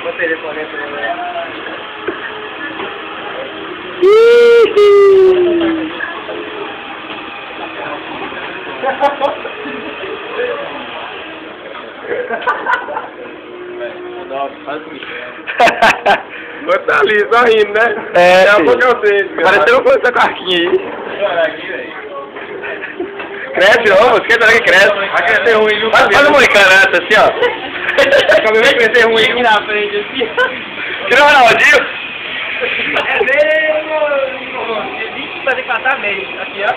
Vou telefone pra ele. Você tá ali, só rindo, né? É, a pouco eu sei. parecendo com essa carquinha aí. Cresce, ó, você quer que cresce? Vai crescer ruim, viu? Faz uma moicana essa assim, ó. O cabelo vai crescer ruim aqui na frente, assim. Tira o Ronaldinho. É mesmo! Vai ter que passar meio. Aqui, ó.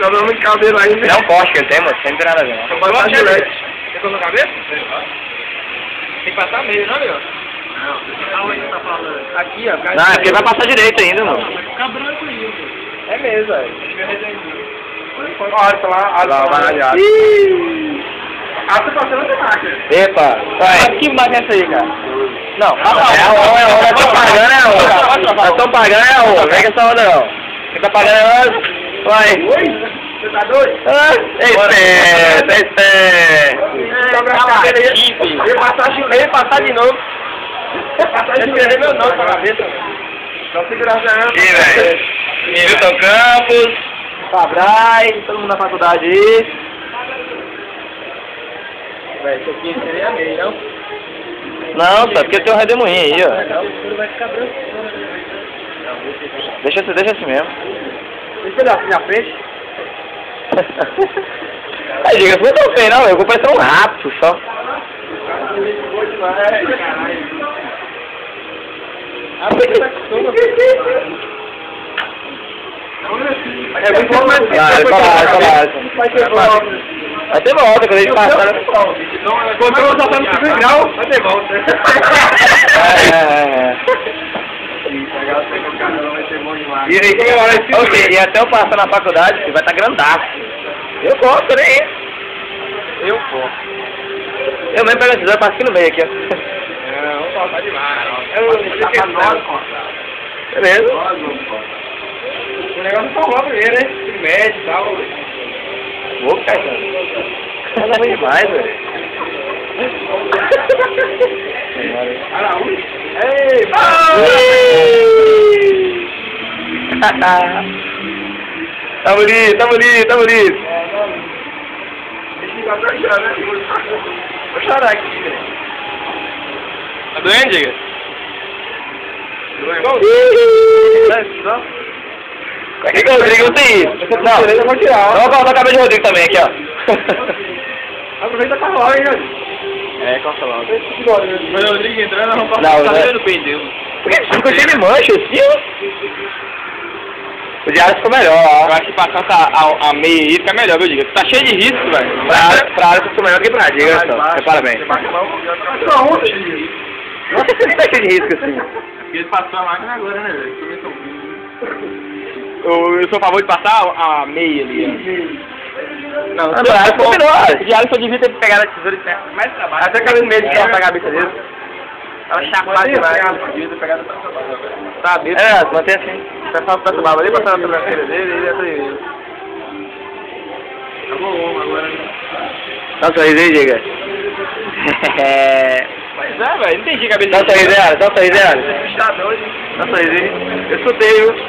Tá dando de cabelo ainda. É um corte que ele tem, moço. Não tem nada a ver, não. Pode passar gilete. Você colocou na cabeça? Tem que passar meio, não, meu? Não. Aonde você tá falando? Aqui, ó. Não, é porque vai passar direito ainda, mano. Fica branco isso. É mesmo, velho. Olha, tá lá. Lá, vai na viagem. Ah, você passou outra máquina. Epa, vai. Que máquina é essa aí, cara? Não, é a onda, nós estamos pagando é a onda. Nós estamos pagando é a onda, não é que essa onda não. Quem tá pagando é nós. Vai. Oi? Você tá doido? Esperto, esperto. Ele passar de novo. Escrever meu nome pra cabeça. Só segurança não. Ih, velho. Milton Campos, Fabrai, todo mundo na faculdade aí. Velho, isso aqui seria meio, não? Não, só porque tem um redemoinho aí, ó. Vai ficar branco. Deixa assim mesmo. Deixa ele assim na frente. Aí, diga, não foi tão feio não, eu vou parecer um rato só. É muito bom, mas Vai ter volta quando a gente passar. quando eu soltar no segundo grau, vai ter volta. E até eu passar na faculdade, vai estar grandaço. Eu gosto, né? Eu vou. Eu mesmo pego a tesoura, passo aqui no meio aqui, ó. Vamos cortar demais. Beleza. O negócio só rola primeiro, né? Mede e tal. Vou, cara. Tá ruim demais, velho. Araújo? Ei, Tá bonito, tá bonito, tá bonito. Vou chorar aqui, velho. Tá doendo, diga? Aqui que o Rodrigo tem isso. Não, eu vou tirar, ó. vamos colocar a cabeça do Rodrigo também aqui, ó. Aproveita pra falar, hein, Jorge? É, corta logo. Mas o Rodrigo entrando, nós vamos Não, passar o né? cabelo no peito dele. Por que ficou cheio de mancha assim, ó? O diário ficou melhor, ó. Eu acho que passar a meia aí fica melhor, viu, Diga? Tá cheio de risco, velho. Pra área ficou melhor que pra diga, só. Repara bem. Nossa, você tá cheio de risco assim. Porque ele passou a máquina agora, né, velho? Eu sou a favor de passar a meia ali, ó. Não, A área ficou melhor. o diário só devia ter pegado a tesoura e feito mais trabalho. Até que eu com medo de cortar a cabeça dele. Tava chapado demais. Devia ter pegado tanta barba, velho. Tá, dentro. É, mantém assim. Você fala tanta barba ali, passando na sobrancelha dele, ele ia ter... Acabou o homem agora, né? Dá um sorriso aí, diga. Mas é, velho, não entendi a cabeça Dá um sorriso aí, Ara, dá um sorriso aí, Ara. Tá doido. Dá um sorriso aí. Eu escutei, viu?